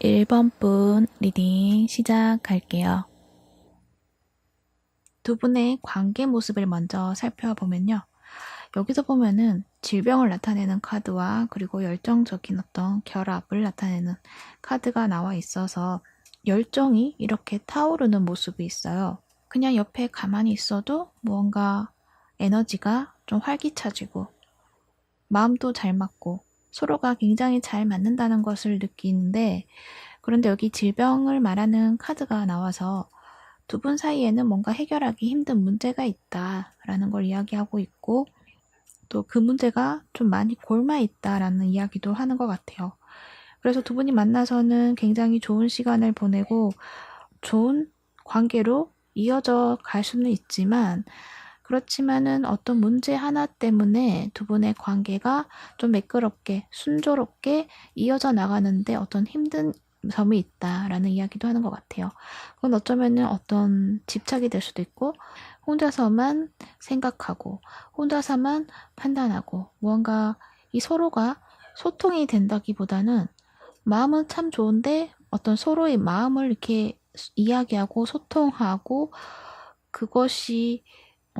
1번 분 리딩 시작할게요. 두 분의 관계 모습을 먼저 살펴보면요. 여기서 보면은 질병을 나타내는 카드와 그리고 열정적인 어떤 결합을 나타내는 카드가 나와 있어서 열정이 이렇게 타오르는 모습이 있어요. 그냥 옆에 가만히 있어도 무언가 에너지가 좀 활기차지고 마음도 잘 맞고 서로가 굉장히 잘 맞는다는 것을 느끼는데, 그런데 여기 질병을 말하는 카드가 나와서 두 분 사이에는 뭔가 해결하기 힘든 문제가 있다라는 걸 이야기하고 있고, 또 그 문제가 좀 많이 골마 있다라는 이야기도 하는 것 같아요. 그래서 두 분이 만나서는 굉장히 좋은 시간을 보내고 좋은 관계로 이어져 갈 수는 있지만, 그렇지만은 어떤 문제 하나 때문에 두 분의 관계가 좀 매끄럽게 순조롭게 이어져 나가는데 어떤 힘든 점이 있다라는 이야기도 하는 것 같아요. 그건 어쩌면은 어떤 집착이 될 수도 있고, 혼자서만 생각하고 혼자서만 판단하고 무언가 이 서로가 소통이 된다기보다는 마음은 참 좋은데 어떤 서로의 마음을 이렇게 이야기하고 소통하고 그것이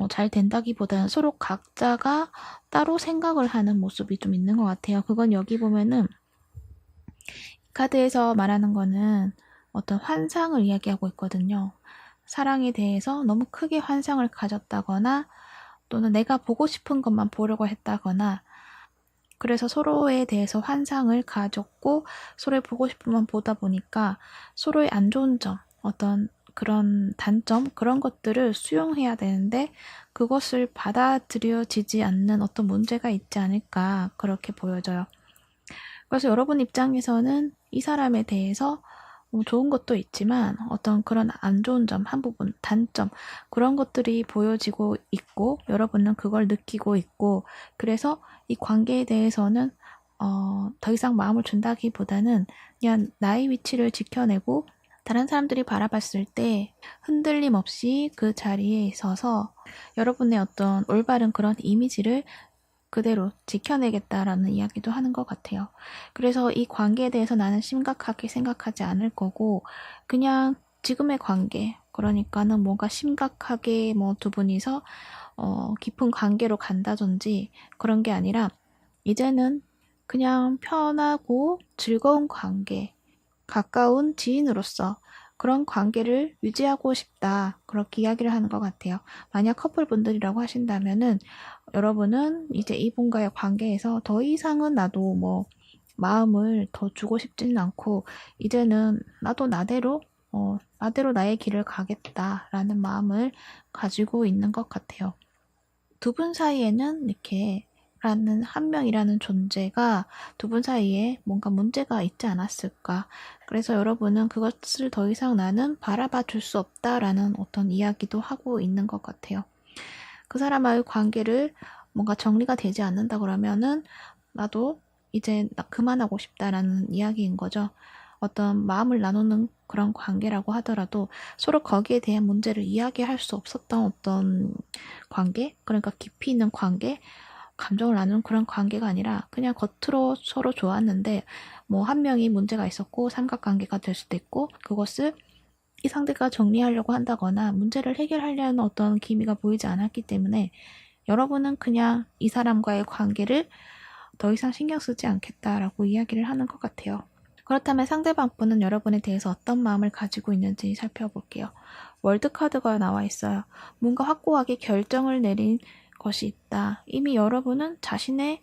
잘 된다기보다는 서로 각자가 따로 생각을 하는 모습이 좀 있는 것 같아요. 그건 여기 보면은 카드에서 말하는 거는 어떤 환상을 이야기하고 있거든요. 사랑에 대해서 너무 크게 환상을 가졌다거나 또는 내가 보고 싶은 것만 보려고 했다거나, 그래서 서로에 대해서 환상을 가졌고 서로의 보고 싶은 것만 보다 보니까 서로의 안 좋은 점, 어떤 그런 단점, 그런 것들을 수용해야 되는데 그것을 받아들여지지 않는 어떤 문제가 있지 않을까, 그렇게 보여져요. 그래서 여러분 입장에서는 이 사람에 대해서 좋은 것도 있지만 어떤 그런 안 좋은 점, 한 부분, 단점, 그런 것들이 보여지고 있고 여러분은 그걸 느끼고 있고, 그래서 이 관계에 대해서는 더 이상 마음을 준다기보다는 그냥 나의 위치를 지켜내고 다른 사람들이 바라봤을 때 흔들림 없이 그 자리에 서서 여러분의 어떤 올바른 그런 이미지를 그대로 지켜내겠다라는 이야기도 하는 것 같아요. 그래서 이 관계에 대해서 나는 심각하게 생각하지 않을 거고, 그냥 지금의 관계, 그러니까는 뭔가 심각하게 뭐 두 분이서 깊은 관계로 간다든지 그런 게 아니라 이제는 그냥 편하고 즐거운 관계, 가까운 지인으로서 그런 관계를 유지하고 싶다, 그렇게 이야기를 하는 것 같아요. 만약 커플분들이라고 하신다면은 여러분은 이제 이분과의 관계에서 더 이상은 나도 뭐 마음을 더 주고 싶지는 않고 이제는 나도 나대로 나의 길을 가겠다라는 마음을 가지고 있는 것 같아요. 두 분 사이에는 이렇게 라는 한 명이라는 존재가 두 분 사이에 뭔가 문제가 있지 않았을까. 그래서 여러분은 그것을 더 이상 나는 바라봐 줄 수 없다라는 어떤 이야기도 하고 있는 것 같아요. 그 사람과의 관계를 뭔가 정리가 되지 않는다 그러면은 나도 이제 나 그만하고 싶다라는 이야기인 거죠. 어떤 마음을 나누는 그런 관계라고 하더라도 서로 거기에 대한 문제를 이야기할 수 없었던 어떤 관계, 그러니까 깊이 있는 관계, 감정을 나누는 그런 관계가 아니라 그냥 겉으로 서로 좋았는데 뭐 한 명이 문제가 있었고 삼각관계가 될 수도 있고, 그것을 이 상대가 정리하려고 한다거나 문제를 해결하려는 어떤 기미가 보이지 않았기 때문에 여러분은 그냥 이 사람과의 관계를 더 이상 신경 쓰지 않겠다라고 이야기를 하는 것 같아요. 그렇다면 상대방 분은 여러분에 대해서 어떤 마음을 가지고 있는지 살펴볼게요. 월드카드가 나와 있어요. 뭔가 확고하게 결정을 내린 것이 있다. 이미 여러분은 자신의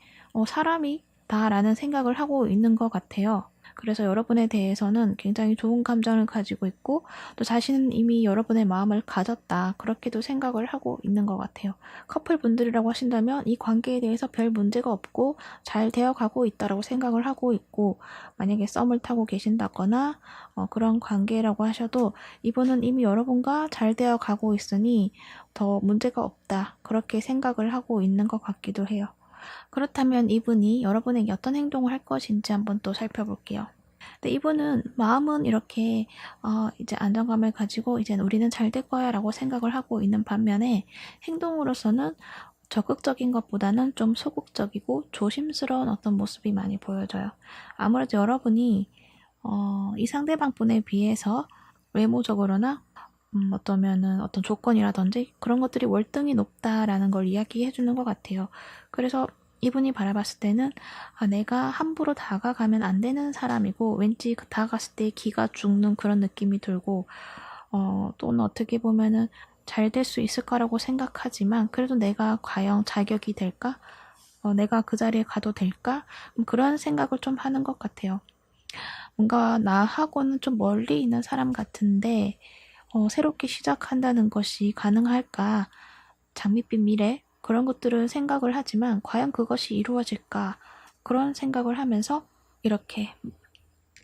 사람이다라는 생각을 하고 있는 것 같아요. 그래서 여러분에 대해서는 굉장히 좋은 감정을 가지고 있고 또 자신은 이미 여러분의 마음을 가졌다, 그렇게도 생각을 하고 있는 것 같아요. 커플분들이라고 하신다면 이 관계에 대해서 별 문제가 없고 잘 되어가고 있다라고 생각을 하고 있고, 만약에 썸을 타고 계신다거나 그런 관계라고 하셔도 이분은 이미 여러분과 잘 되어가고 있으니 더 문제가 없다, 그렇게 생각을 하고 있는 것 같기도 해요. 그렇다면 이분이 여러분에게 어떤 행동을 할 것인지 한번 또 살펴볼게요. 근데 이분은 마음은 이렇게 이제 안정감을 가지고 이제 우리는 잘 될 거야 라고 생각을 하고 있는 반면에 행동으로서는 적극적인 것보다는 좀 소극적이고 조심스러운 어떤 모습이 많이 보여져요. 아무래도 여러분이 이 상대방 분에 비해서 외모적으로나 어떠면은 어떤 조건이라든지 그런 것들이 월등히 높다라는 걸 이야기해 주는 것 같아요. 그래서 이분이 바라봤을 때는 내가 함부로 다가가면 안 되는 사람이고 왠지 다가갔을 때 기가 죽는 그런 느낌이 들고 또는 어떻게 보면은 잘 될 수 있을 거라고 생각하지만 그래도 내가 과연 자격이 될까? 내가 그 자리에 가도 될까? 그런 생각을 좀 하는 것 같아요. 뭔가 나하고는 좀 멀리 있는 사람 같은데 새롭게 시작한다는 것이 가능할까? 장밋빛 미래 그런 것들을 생각을 하지만 과연 그것이 이루어질까? 그런 생각을 하면서 이렇게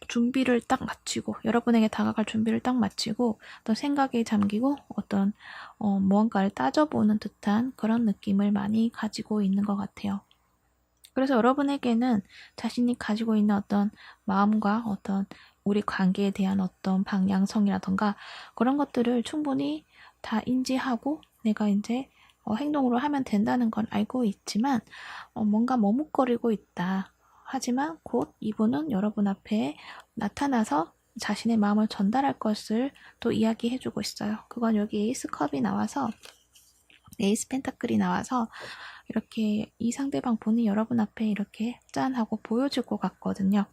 준비를 딱 마치고 여러분에게 다가갈 준비를 딱 마치고 어떤 생각에 잠기고 어떤 무언가를 따져보는 듯한 그런 느낌을 많이 가지고 있는 것 같아요. 그래서 여러분에게는 자신이 가지고 있는 어떤 마음과 어떤 우리 관계에 대한 어떤 방향성이라던가 그런 것들을 충분히 다 인지하고 내가 이제 행동으로 하면 된다는 건 알고 있지만 뭔가 머뭇거리고 있다. 하지만 곧 이분은 여러분 앞에 나타나서 자신의 마음을 전달할 것을 또 이야기해주고 있어요. 그건 여기 에이스 컵이 나와서 에이스 펜타클이 나와서 이렇게 이 상대방 분이 여러분 앞에 이렇게 짠 하고 보여줄 것 같거든요.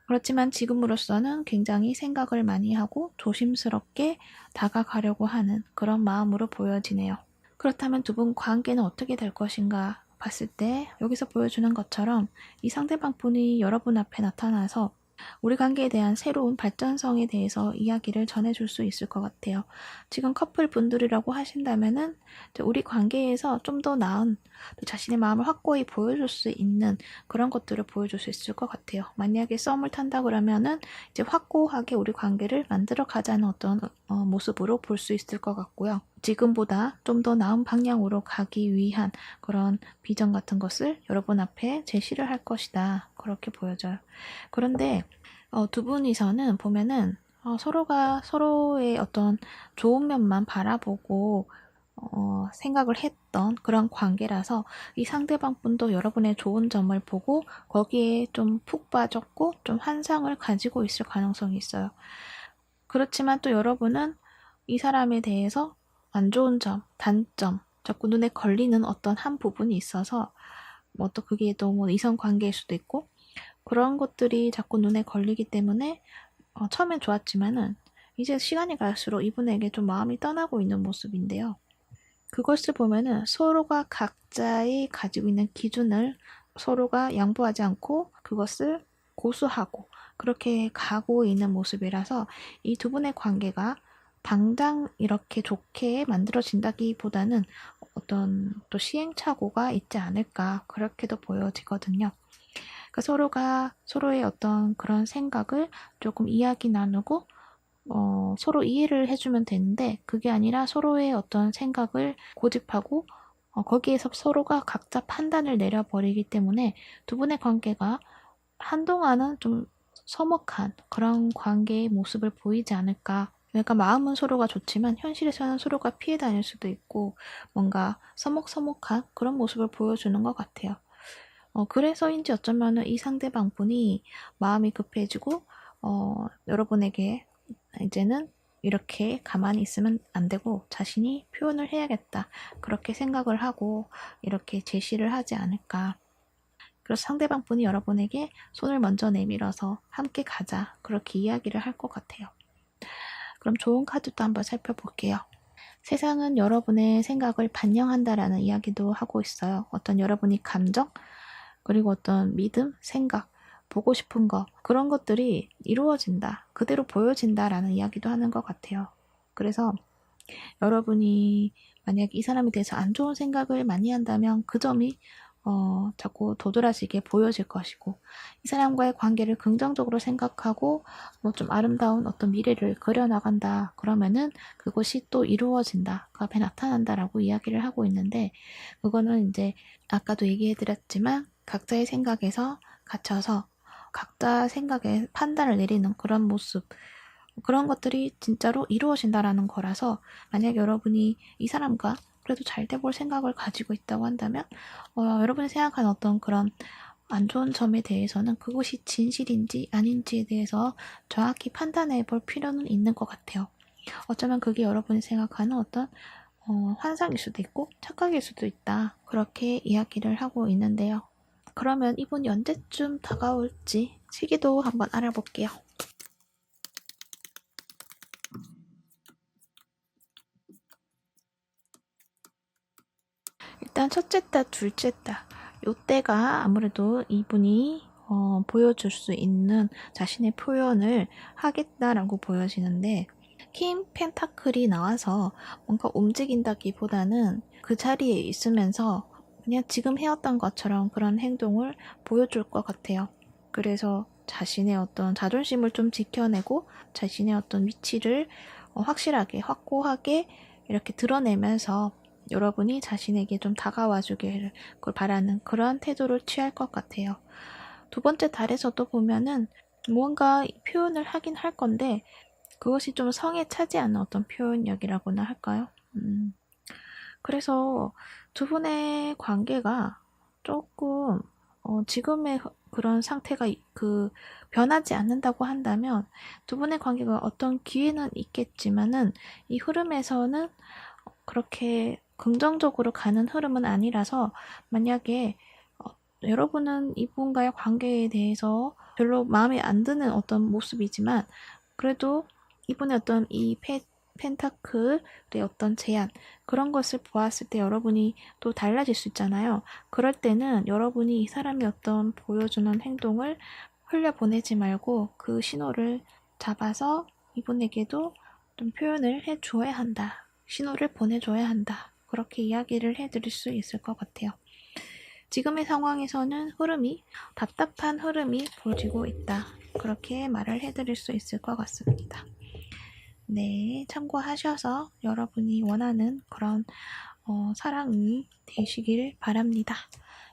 그렇지만 지금으로서는 굉장히 생각을 많이 하고 조심스럽게 다가가려고 하는 그런 마음으로 보여지네요. 그렇다면 두 분 관계는 어떻게 될 것인가 봤을 때 여기서 보여주는 것처럼 이 상대방 분이 여러분 앞에 나타나서 우리 관계에 대한 새로운 발전성에 대해서 이야기를 전해줄 수 있을 것 같아요. 지금 커플 분들이라고 하신다면은 우리 관계에서 좀 더 나은 또 자신의 마음을 확고히 보여줄 수 있는 그런 것들을 보여줄 수 있을 것 같아요. 만약에 썸을 탄다 그러면은 이제 확고하게 우리 관계를 만들어 가자는 어떤 모습으로 볼 수 있을 것 같고요. 지금보다 좀 더 나은 방향으로 가기 위한 그런 비전 같은 것을 여러분 앞에 제시를 할 것이다. 그렇게 보여져요. 그런데 두 분이서는 보면은 서로가 서로의 어떤 좋은 면만 바라보고 생각을 했던 그런 관계라서 이 상대방 분도 여러분의 좋은 점을 보고 거기에 좀 푹 빠졌고 좀 환상을 가지고 있을 가능성이 있어요. 그렇지만 또 여러분은 이 사람에 대해서 안 좋은 점, 단점, 자꾸 눈에 걸리는 어떤 한 부분이 있어서 뭐 또 그게 또 뭐 이성 관계일 수도 있고 그런 것들이 자꾸 눈에 걸리기 때문에 처음엔 좋았지만은 이제 시간이 갈수록 이분에게 좀 마음이 떠나고 있는 모습인데요. 그것을 보면은 서로가 각자의 가지고 있는 기준을 서로가 양보하지 않고 그것을 고수하고 그렇게 가고 있는 모습이라서 이 두 분의 관계가 당장 이렇게 좋게 만들어진다기보다는 어떤 또 시행착오가 있지 않을까 그렇게도 보여지거든요. 그러니까 서로가 서로의 어떤 그런 생각을 조금 이야기 나누고 서로 이해를 해주면 되는데 그게 아니라 서로의 어떤 생각을 고집하고 거기에서 서로가 각자 판단을 내려버리기 때문에 두 분의 관계가 한동안은 좀 서먹한 그런 관계의 모습을 보이지 않을까. 그러니까 마음은 서로가 좋지만 현실에서는 서로가 피해 다닐 수도 있고 뭔가 서먹서먹한 그런 모습을 보여주는 것 같아요. 그래서인지 어쩌면은 이 상대방 분이 마음이 급해지고 여러분에게 이제는 이렇게 가만히 있으면 안 되고 자신이 표현을 해야겠다. 그렇게 생각을 하고 이렇게 제시를 하지 않을까. 그래서 상대방 분이 여러분에게 손을 먼저 내밀어서 함께 가자. 그렇게 이야기를 할 것 같아요. 그럼 좋은 카드도 한번 살펴볼게요. 세상은 여러분의 생각을 반영한다라는 이야기도 하고 있어요. 어떤 여러분이 감정, 그리고 어떤 믿음, 생각, 보고 싶은 거 그런 것들이 이루어진다. 그대로 보여진다라는 이야기도 하는 것 같아요. 그래서 여러분이 만약 이 사람에 대해서 안 좋은 생각을 많이 한다면 그 점이 자꾸 도드라지게 보여질 것이고 이 사람과의 관계를 긍정적으로 생각하고 뭐 좀 아름다운 어떤 미래를 그려나간다 그러면은 그것이 또 이루어진다 그 앞에 나타난다라고 이야기를 하고 있는데 그거는 이제 아까도 얘기해드렸지만 각자의 생각에서 갇혀서 각자 생각에 판단을 내리는 그런 모습 그런 것들이 진짜로 이루어진다라는 거라서 만약 여러분이 이 사람과 그래도 잘 돼 볼 생각을 가지고 있다고 한다면 여러분이 생각한 어떤 그런 안 좋은 점에 대해서는 그것이 진실인지 아닌지에 대해서 정확히 판단해 볼 필요는 있는 것 같아요. 어쩌면 그게 여러분이 생각하는 어떤 환상일 수도 있고 착각일 수도 있다. 그렇게 이야기를 하고 있는데요. 그러면 이분이 언제쯤 다가올지 시기도 한번 알아볼게요. 일단 첫째 달, 둘째 달 요때가 아무래도 이분이 보여줄 수 있는 자신의 표현을 하겠다라고 보여지는데 킹 펜타클이 나와서 뭔가 움직인다기보다는 그 자리에 있으면서 그냥 지금 해왔던 것처럼 그런 행동을 보여줄 것 같아요. 그래서 자신의 어떤 자존심을 좀 지켜내고 자신의 어떤 위치를 확실하게 확고하게 이렇게 드러내면서 여러분이 자신에게 좀 다가와 주길 바라는 그런 태도를 취할 것 같아요. 두 번째 달에서도 보면은 무언가 표현을 하긴 할 건데 그것이 좀 성에 차지 않는 어떤 표현력이라고나 할까요? 그래서 두 분의 관계가 조금 지금의 그런 상태가 변하지 않는다고 한다면 두 분의 관계가 어떤 기회는 있겠지만은 이 흐름에서는 그렇게 긍정적으로 가는 흐름은 아니라서 만약에 여러분은 이분과의 관계에 대해서 별로 마음에 안 드는 어떤 모습이지만 그래도 이분의 어떤 펜타클의 어떤 제안 그런 것을 보았을 때 여러분이 또 달라질 수 있잖아요. 그럴 때는 여러분이 이 사람이 어떤 보여주는 행동을 흘려보내지 말고 그 신호를 잡아서 이분에게도 좀 표현을 해줘야 한다. 신호를 보내줘야 한다. 그렇게 이야기를 해드릴 수 있을 것 같아요. 지금의 상황에서는 답답한 흐름이 보여지고 있다. 그렇게 말을 해드릴 수 있을 것 같습니다. 네, 참고하셔서 여러분이 원하는 그런 사랑이 되시길 바랍니다.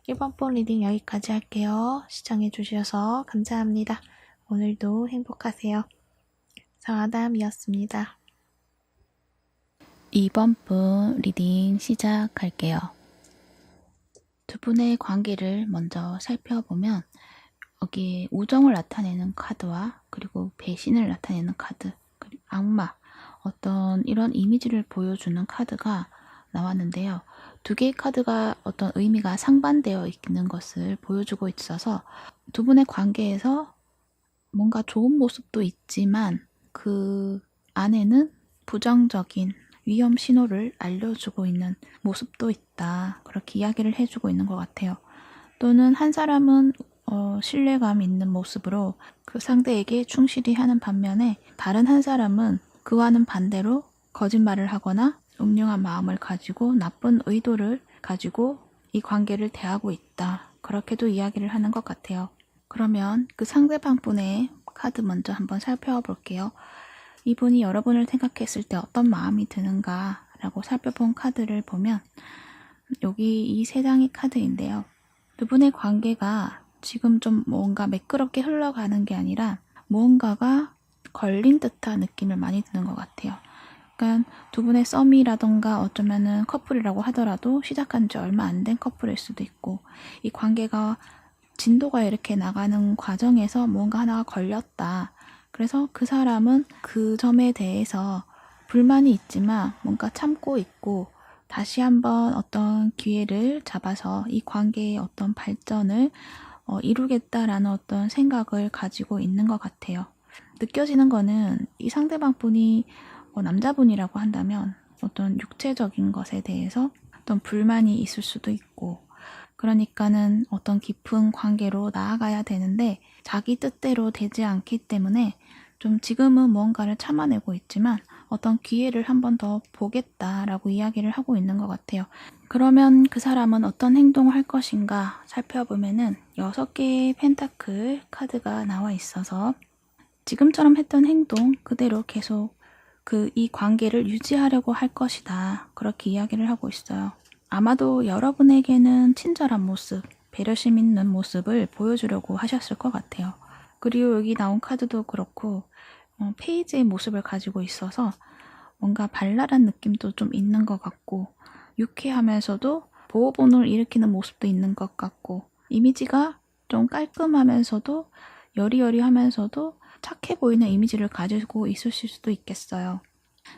1번 본 리딩 여기까지 할게요. 시청해주셔서 감사합니다. 오늘도 행복하세요. 상아담이었습니다. 2번 분 리딩 시작할게요. 두 분의 관계를 먼저 살펴보면 여기에 우정을 나타내는 카드와 그리고 배신을 나타내는 카드, 그리고 악마, 어떤 이런 이미지를 보여주는 카드가 나왔는데요. 두 개의 카드가 어떤 의미가 상반되어 있는 것을 보여주고 있어서 두 분의 관계에서 뭔가 좋은 모습도 있지만 그 안에는 부정적인 위험 신호를 알려주고 있는 모습도 있다. 그렇게 이야기를 해주고 있는 것 같아요. 또는 한 사람은 신뢰감 있는 모습으로 그 상대에게 충실히 하는 반면에 다른 한 사람은 그와는 반대로 거짓말을 하거나 음흉한 마음을 가지고 나쁜 의도를 가지고 이 관계를 대하고 있다. 그렇게도 이야기를 하는 것 같아요. 그러면 그 상대방 분의 카드 먼저 한번 살펴볼게요. 이분이 여러분을 생각했을 때 어떤 마음이 드는가 라고 살펴본 카드를 보면 여기 이 세 장의 카드인데요. 두 분의 관계가 지금 좀 뭔가 매끄럽게 흘러가는 게 아니라 무언가가 걸린 듯한 느낌을 많이 드는 것 같아요. 그러니까 두 분의 썸이라던가 어쩌면은 커플이라고 하더라도 시작한 지 얼마 안 된 커플일 수도 있고 이 관계가 진도가 이렇게 나가는 과정에서 뭔가 하나가 걸렸다. 그래서 그 사람은 그 점에 대해서 불만이 있지만 뭔가 참고 있고 다시 한번 어떤 기회를 잡아서 이 관계의 어떤 발전을 이루겠다라는 어떤 생각을 가지고 있는 것 같아요. 느껴지는 거는 이 상대방 분이 남자분이라고 한다면 어떤 육체적인 것에 대해서 어떤 불만이 있을 수도 있고 그러니까는 어떤 깊은 관계로 나아가야 되는데 자기 뜻대로 되지 않기 때문에 좀 지금은 무언가를 참아내고 있지만 어떤 기회를 한 번 더 보겠다라고 이야기를 하고 있는 것 같아요. 그러면 그 사람은 어떤 행동을 할 것인가 살펴보면은 6개의 펜타클 카드가 나와 있어서 지금처럼 했던 행동 그대로 계속 이 관계를 유지하려고 할 것이다. 그렇게 이야기를 하고 있어요. 아마도 여러분에게는 친절한 모습, 배려심 있는 모습을 보여주려고 하셨을 것 같아요. 그리고 여기 나온 카드도 그렇고 페이지의 모습을 가지고 있어서 뭔가 발랄한 느낌도 좀 있는 것 같고 유쾌하면서도 보호본을 일으키는 모습도 있는 것 같고 이미지가 좀 깔끔하면서도 여리여리하면서도 착해 보이는 이미지를 가지고 있으실 수도 있겠어요.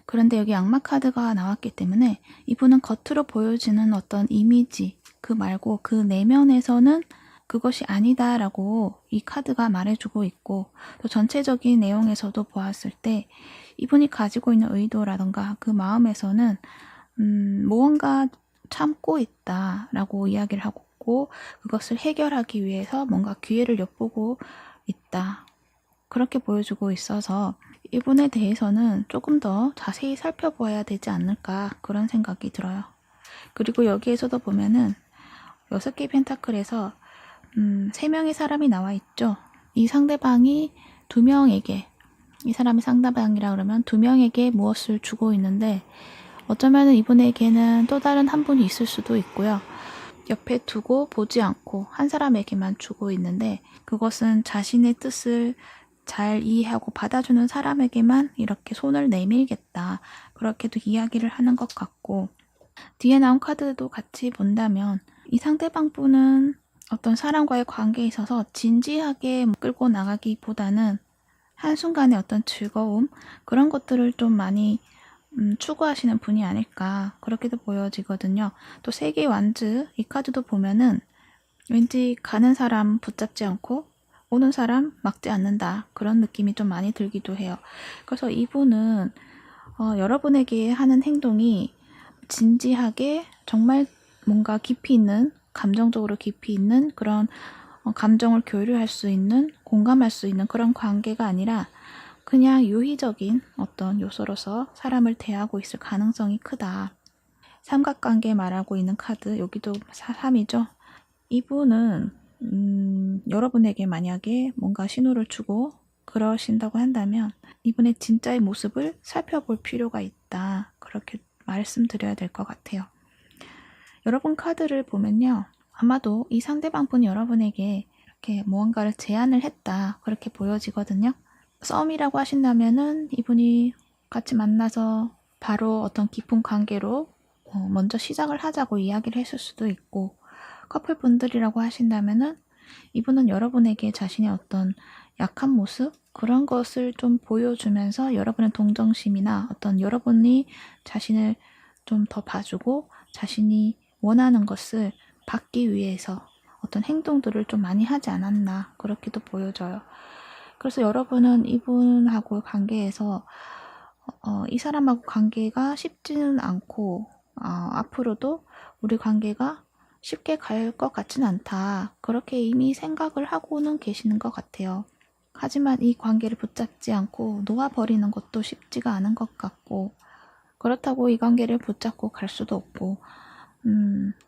그런데 여기 악마 카드가 나왔기 때문에 이분은 겉으로 보여지는 어떤 이미지, 그 말고 그 내면에서는 그것이 아니다라고 이 카드가 말해주고 있고, 또 전체적인 내용에서도 보았을 때 이분이 가지고 있는 의도라던가 그 마음에서는 무언가 참고 있다라고 이야기를 하고 있고, 그것을 해결하기 위해서 뭔가 기회를 엿보고 있다. 그렇게 보여주고 있어서 이분에 대해서는 조금 더 자세히 살펴보아야 되지 않을까, 그런 생각이 들어요. 그리고 여기에서도 보면은 6개 펜타클에서 3명의 사람이 나와 있죠. 이 상대방이 2명에게, 이 사람이 상대방이라 그러면 2명에게 무엇을 주고 있는데, 어쩌면 이분에게는 또 다른 한 분이 있을 수도 있고요. 옆에 두고 보지 않고 한 사람에게만 주고 있는데, 그것은 자신의 뜻을 잘 이해하고 받아주는 사람에게만 이렇게 손을 내밀겠다, 그렇게도 이야기를 하는 것 같고, 뒤에 나온 카드도 같이 본다면 이 상대방 분은 어떤 사람과의 관계에 있어서 진지하게 끌고 나가기보다는 한순간의 어떤 즐거움, 그런 것들을 좀 많이 추구하시는 분이 아닐까, 그렇게도 보여지거든요. 또 세계 완즈 이 카드도 보면은 왠지 가는 사람 붙잡지 않고 오는 사람 막지 않는다, 그런 느낌이 좀 많이 들기도 해요. 그래서 이분은 여러분에게 하는 행동이 진지하게 정말 뭔가 깊이 있는, 감정적으로 깊이 있는 그런 감정을 교류할 수 있는, 공감할 수 있는 그런 관계가 아니라 그냥 유희적인 어떤 요소로서 사람을 대하고 있을 가능성이 크다. 삼각관계 말하고 있는 카드, 여기도 3이죠. 이분은 여러분에게 만약에 뭔가 신호를 주고 그러신다고 한다면 이분의 진짜의 모습을 살펴볼 필요가 있다, 그렇게 말씀드려야 될 것 같아요. 여러분 카드를 보면요, 아마도 이 상대방 분이 여러분에게 이렇게 무언가를 제안을 했다, 그렇게 보여지거든요. 썸이라고 하신다면은 이분이 같이 만나서 바로 어떤 깊은 관계로 먼저 시작을 하자고 이야기를 했을 수도 있고, 커플분들이라고 하신다면은 이분은 여러분에게 자신의 어떤 약한 모습, 그런 것을 좀 보여주면서 여러분의 동정심이나 어떤 여러분이 자신을 좀 더 봐주고 자신이 원하는 것을 받기 위해서 어떤 행동들을 좀 많이 하지 않았나, 그렇게도 보여져요. 그래서 여러분은 이분하고 관계에서 이 사람하고 관계가 쉽지는 않고 앞으로도 우리 관계가 쉽게 갈 것 같진 않다, 그렇게 이미 생각을 하고는 계시는 것 같아요. 하지만 이 관계를 붙잡지 않고 놓아버리는 것도 쉽지가 않은 것 같고, 그렇다고 이 관계를 붙잡고 갈 수도 없고,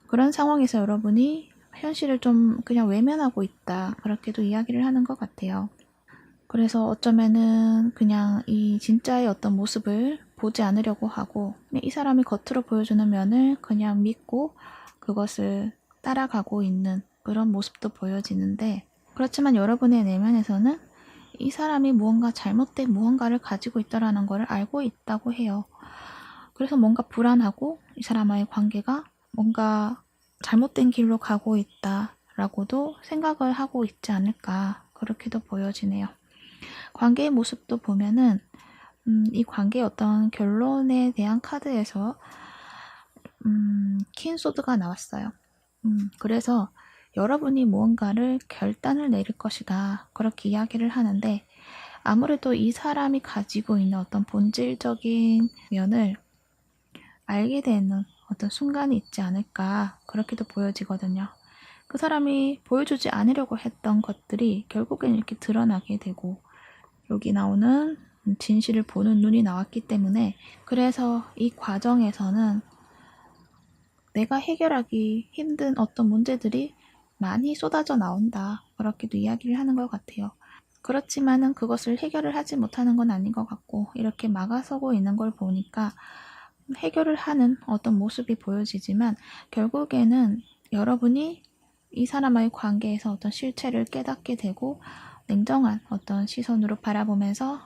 그런 상황에서 여러분이 현실을 좀 그냥 외면하고 있다, 그렇게도 이야기를 하는 것 같아요. 그래서 어쩌면은 그냥 이 진짜의 어떤 모습을 보지 않으려고 하고, 이 사람이 겉으로 보여주는 면을 그냥 믿고 그것을 따라가고 있는 그런 모습도 보여지는데, 그렇지만 여러분의 내면에서는 이 사람이 무언가 잘못된 무언가를 가지고 있다라는 걸 알고 있다고 해요. 그래서 뭔가 불안하고 이 사람과의 관계가 뭔가 잘못된 길로 가고 있다라고도 생각을 하고 있지 않을까, 그렇게도 보여지네요. 관계의 모습도 보면은 이 관계의 어떤 결론에 대한 카드에서 퀸소드가 나왔어요. 그래서 여러분이 무언가를 결단을 내릴 것이다, 그렇게 이야기를 하는데, 아무래도 이 사람이 가지고 있는 어떤 본질적인 면을 알게 되는 어떤 순간이 있지 않을까, 그렇게도 보여지거든요. 그 사람이 보여주지 않으려고 했던 것들이 결국엔 이렇게 드러나게 되고, 여기 나오는 진실을 보는 눈이 나왔기 때문에, 그래서 이 과정에서는 내가 해결하기 힘든 어떤 문제들이 많이 쏟아져 나온다, 그렇게도 이야기를 하는 것 같아요. 그렇지만은 그것을 해결을 하지 못하는 건 아닌 것 같고, 이렇게 막아서고 있는 걸 보니까 해결을 하는 어떤 모습이 보여지지만, 결국에는 여러분이 이 사람과의 관계에서 어떤 실체를 깨닫게 되고 냉정한 어떤 시선으로 바라보면서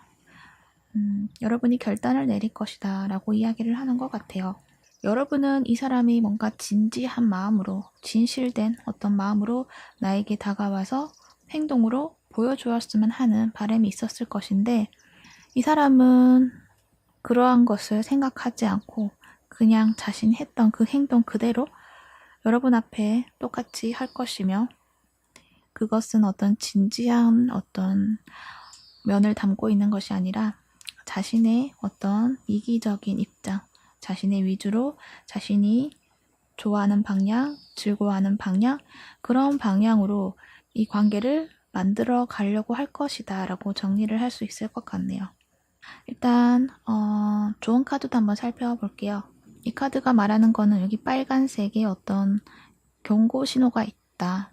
여러분이 결단을 내릴 것이다 라고 이야기를 하는 것 같아요. 여러분은 이 사람이 뭔가 진지한 마음으로, 진실된 어떤 마음으로 나에게 다가와서 행동으로 보여주었으면 하는 바람이 있었을 것인데, 이 사람은 그러한 것을 생각하지 않고 그냥 자신이 했던 그 행동 그대로 여러분 앞에 똑같이 할 것이며, 그것은 어떤 진지한 어떤 면을 담고 있는 것이 아니라 자신의 어떤 이기적인 입장, 자신의 위주로 자신이 좋아하는 방향, 즐거워하는 방향, 그런 방향으로 이 관계를 만들어 가려고 할 것이다 라고 정리를 할 수 있을 것 같네요. 일단 좋은 카드도 한번 살펴볼게요. 이 카드가 말하는 거는 여기 빨간색의 어떤 경고 신호가 있다.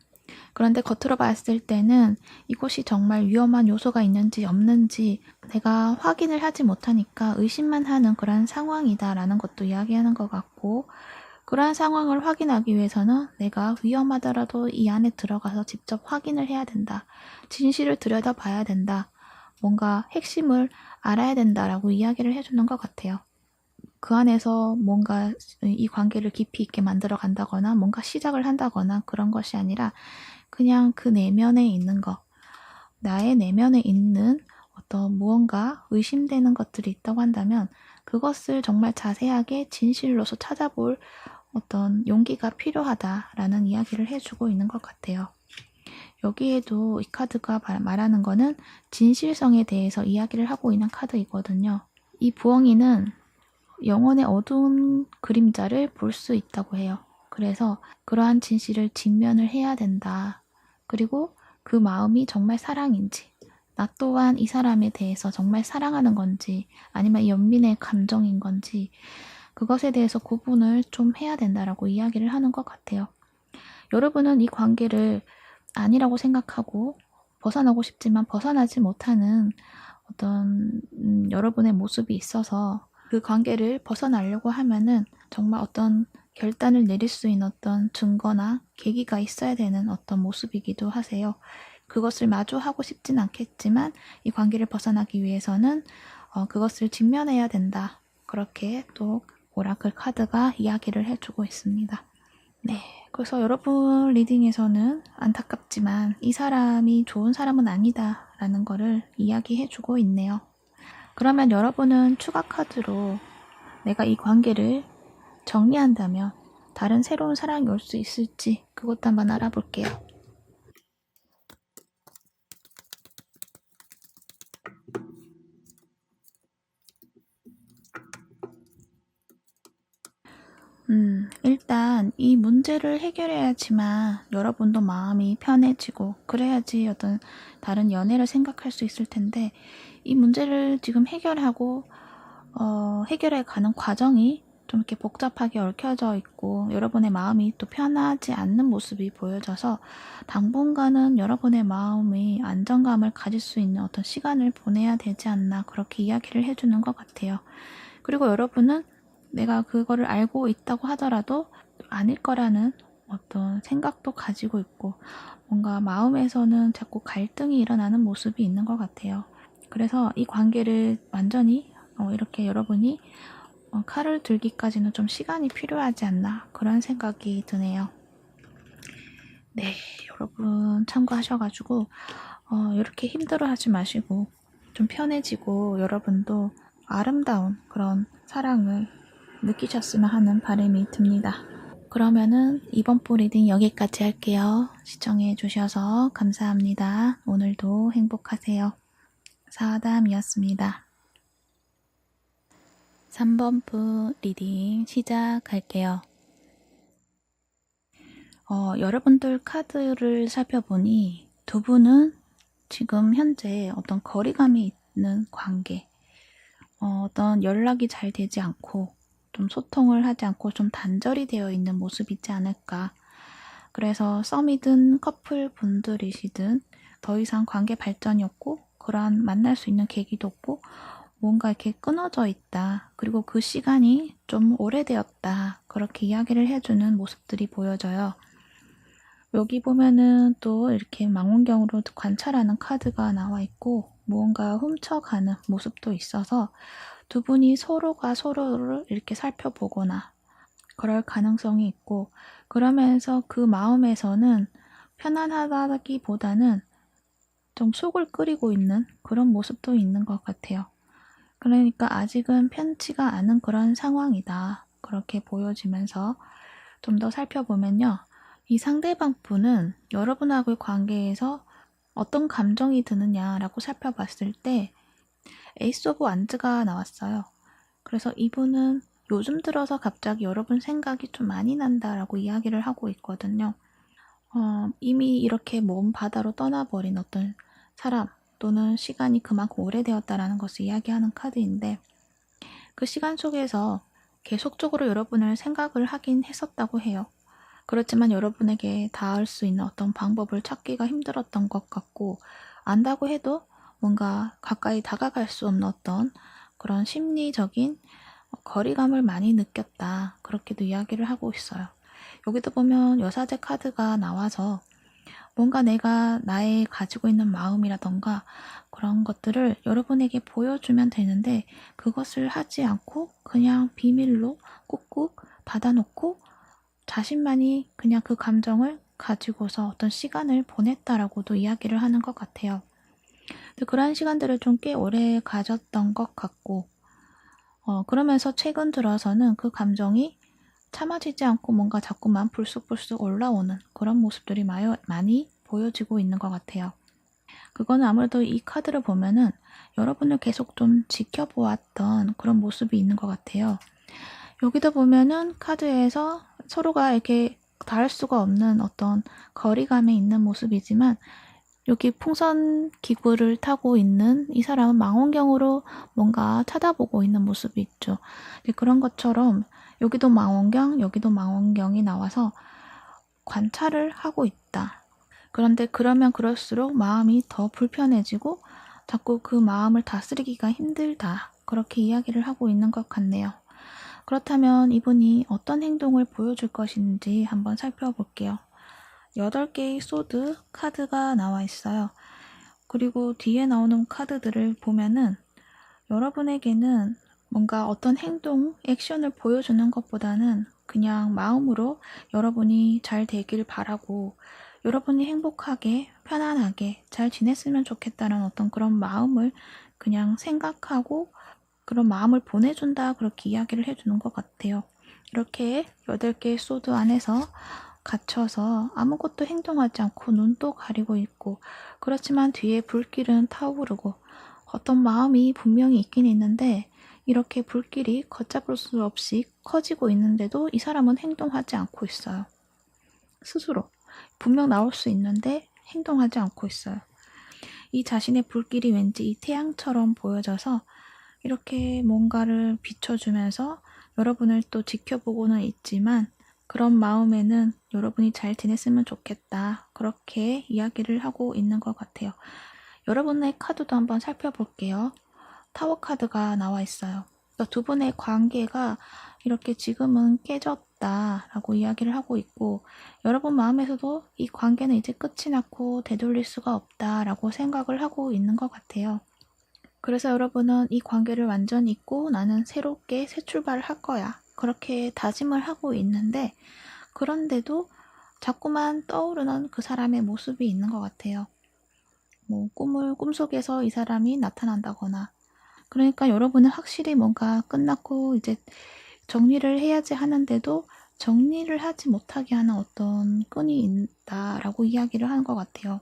그런데 겉으로 봤을 때는 이곳이 정말 위험한 요소가 있는지 없는지 내가 확인을 하지 못하니까 의심만 하는 그런 상황이다라는 것도 이야기하는 것 같고, 그러한 상황을 확인하기 위해서는 내가 위험하더라도 이 안에 들어가서 직접 확인을 해야 된다. 진실을 들여다봐야 된다. 뭔가 핵심을 알아야 된다라고 이야기를 해주는 것 같아요. 그 안에서 뭔가 이 관계를 깊이 있게 만들어 간다거나 뭔가 시작을 한다거나 그런 것이 아니라 그냥 그 내면에 있는 것, 나의 내면에 있는 어떤 무언가 의심되는 것들이 있다고 한다면 그것을 정말 자세하게 진실로서 찾아볼 어떤 용기가 필요하다라는 이야기를 해주고 있는 것 같아요. 여기에도 이 카드가 말하는 거는 진실성에 대해서 이야기를 하고 있는 카드이거든요. 이 부엉이는 영혼의 어두운 그림자를 볼 수 있다고 해요. 그래서 그러한 진실을 직면을 해야 된다. 그리고 그 마음이 정말 사랑인지, 나 또한 이 사람에 대해서 정말 사랑하는 건지, 아니면 연민의 감정인 건지, 그것에 대해서 구분을 좀 해야 된다라고 이야기를 하는 것 같아요. 여러분은 이 관계를 아니라고 생각하고 벗어나고 싶지만 벗어나지 못하는 어떤 여러분의 모습이 있어서 그 관계를 벗어나려고 하면은 정말 어떤 결단을 내릴 수 있는 어떤 증거나 계기가 있어야 되는 어떤 모습이기도 하세요. 그것을 마주하고 싶진 않겠지만 이 관계를 벗어나기 위해서는 그것을 직면해야 된다. 그렇게 또 오라클 카드가 이야기를 해주고 있습니다. 네. 그래서 여러분 리딩에서는 안타깝지만 이 사람이 좋은 사람은 아니다 라는 거를 이야기해주고 있네요. 그러면 여러분은 추가 카드로 내가 이 관계를 정리한다면 다른 새로운 사랑이 올 수 있을지 그것도 한번 알아볼게요. 일단 이 문제를 해결해야지만 여러분도 마음이 편해지고 그래야지 어떤 다른 연애를 생각할 수 있을 텐데, 이 문제를 지금 해결하고 해결해 가는 과정이 좀 이렇게 복잡하게 얽혀져 있고 여러분의 마음이 또 편하지 않는 모습이 보여져서 당분간은 여러분의 마음이 안정감을 가질 수 있는 어떤 시간을 보내야 되지 않나, 그렇게 이야기를 해주는 것 같아요. 그리고 여러분은 내가 그거를 알고 있다고 하더라도 아닐 거라는 어떤 생각도 가지고 있고 뭔가 마음에서는 자꾸 갈등이 일어나는 모습이 있는 것 같아요. 그래서 이 관계를 완전히 이렇게 여러분이 칼을 들기까지는 좀 시간이 필요하지 않나, 그런 생각이 드네요. 네, 여러분 참고하셔가지고 이렇게 힘들어하지 마시고 좀 편해지고 여러분도 아름다운 그런 사랑을 느끼셨으면 하는 바람이 듭니다. 그러면은 이번 부 리딩 여기까지 할게요. 시청해 주셔서 감사합니다. 오늘도 행복하세요. 사담이었습니다. 3번 부 리딩 시작할게요. 여러분들 카드를 살펴보니 두 분은 지금 현재 어떤 거리감이 있는 관계, 어떤 연락이 잘 되지 않고 좀 소통을 하지 않고 좀 단절이 되어 있는 모습이 있지 않을까. 그래서 썸이든 커플 분들이시든 더 이상 관계 발전이 없고 그러한 만날 수 있는 계기도 없고 뭔가 이렇게 끊어져 있다. 그리고 그 시간이 좀 오래되었다. 그렇게 이야기를 해주는 모습들이 보여져요. 여기 보면은 또 이렇게 망원경으로 관찰하는 카드가 나와 있고 무언가 훔쳐가는 모습도 있어서 두 분이 서로가 서로를 이렇게 살펴보거나 그럴 가능성이 있고, 그러면서 그 마음에서는 편안하다기보다는 좀 속을 끓이고 있는 그런 모습도 있는 것 같아요. 그러니까 아직은 편치가 않은 그런 상황이다. 그렇게 보여지면서 좀 더 살펴보면요. 이 상대방 분은 여러분하고의 관계에서 어떤 감정이 드느냐라고 살펴봤을 때 에이스 오브 완즈가 나왔어요. 그래서 이분은 요즘 들어서 갑자기 여러분 생각이 좀 많이 난다라고 이야기를 하고 있거든요. 이미 이렇게 먼 바다로 떠나버린 어떤 사람 또는 시간이 그만큼 오래되었다라는 것을 이야기하는 카드인데 그 시간 속에서 계속적으로 여러분을 생각을 하긴 했었다고 해요. 그렇지만 여러분에게 닿을 수 있는 어떤 방법을 찾기가 힘들었던 것 같고 안다고 해도 뭔가 가까이 다가갈 수 없는 어떤 그런 심리적인 거리감을 많이 느꼈다. 그렇게도 이야기를 하고 있어요. 여기도 보면 여사제 카드가 나와서 뭔가 내가 나의 가지고 있는 마음이라던가 그런 것들을 여러분에게 보여주면 되는데 그것을 하지 않고 그냥 비밀로 꾹꾹 닫아놓고 자신만이 그냥 그 감정을 가지고서 어떤 시간을 보냈다라고도 이야기를 하는 것 같아요. 근데 그런 시간들을 좀 꽤 오래 가졌던 것 같고 그러면서 최근 들어서는 그 감정이 참아지지 않고 뭔가 자꾸만 불쑥불쑥 올라오는 그런 모습들이 많이 보여지고 있는 것 같아요. 그거는 아무래도 이 카드를 보면은 여러분을 계속 좀 지켜보았던 그런 모습이 있는 것 같아요. 여기도 보면은 카드에서 서로가 이렇게 닿을 수가 없는 어떤 거리감에 있는 모습이지만 여기 풍선 기구를 타고 있는 이 사람은 망원경으로 뭔가 쳐다보고 있는 모습이 있죠. 그런 것처럼 여기도 망원경, 여기도 망원경이 나와서 관찰을 하고 있다. 그런데 그러면 그럴수록 마음이 더 불편해지고 자꾸 그 마음을 다스리기가 힘들다. 그렇게 이야기를 하고 있는 것 같네요. 그렇다면 이분이 어떤 행동을 보여줄 것인지 한번 살펴볼게요. 8개의 소드 카드가 나와 있어요. 그리고 뒤에 나오는 카드들을 보면은 여러분에게는 뭔가 어떤 행동, 액션을 보여주는 것보다는 그냥 마음으로 여러분이 잘 되길 바라고 여러분이 행복하게, 편안하게 잘 지냈으면 좋겠다는 어떤 그런 마음을 그냥 생각하고 그런 마음을 보내준다 그렇게 이야기를 해주는 것 같아요. 이렇게 8개의 소드 안에서 갇혀서 아무것도 행동하지 않고 눈도 가리고 있고 그렇지만 뒤에 불길은 타오르고 어떤 마음이 분명히 있긴 있는데 이렇게 불길이 걷잡을 수 없이 커지고 있는데도 이 사람은 행동하지 않고 있어요. 스스로 분명 나올 수 있는데 행동하지 않고 있어요. 이 자신의 불길이 왠지 이 태양처럼 보여져서 이렇게 뭔가를 비춰주면서 여러분을 또 지켜보고는 있지만 그런 마음에는 여러분이 잘 지냈으면 좋겠다. 그렇게 이야기를 하고 있는 것 같아요. 여러분의 카드도 한번 살펴볼게요. 타워 카드가 나와 있어요. 그러니까 두 분의 관계가 이렇게 지금은 깨졌다라고 이야기를 하고 있고 여러분 마음에서도 이 관계는 이제 끝이 났고 되돌릴 수가 없다라고 생각을 하고 있는 것 같아요. 그래서 여러분은 이 관계를 완전히 잊고 나는 새롭게 새 출발을 할 거야. 그렇게 다짐을 하고 있는데 그런데도 자꾸만 떠오르는 그 사람의 모습이 있는 것 같아요. 꿈속에서 이 사람이 나타난다거나 그러니까 여러분은 확실히 뭔가 끝났고 이제 정리를 해야지 하는데도 정리를 하지 못하게 하는 어떤 끈이 있다라고 이야기를 하는 것 같아요.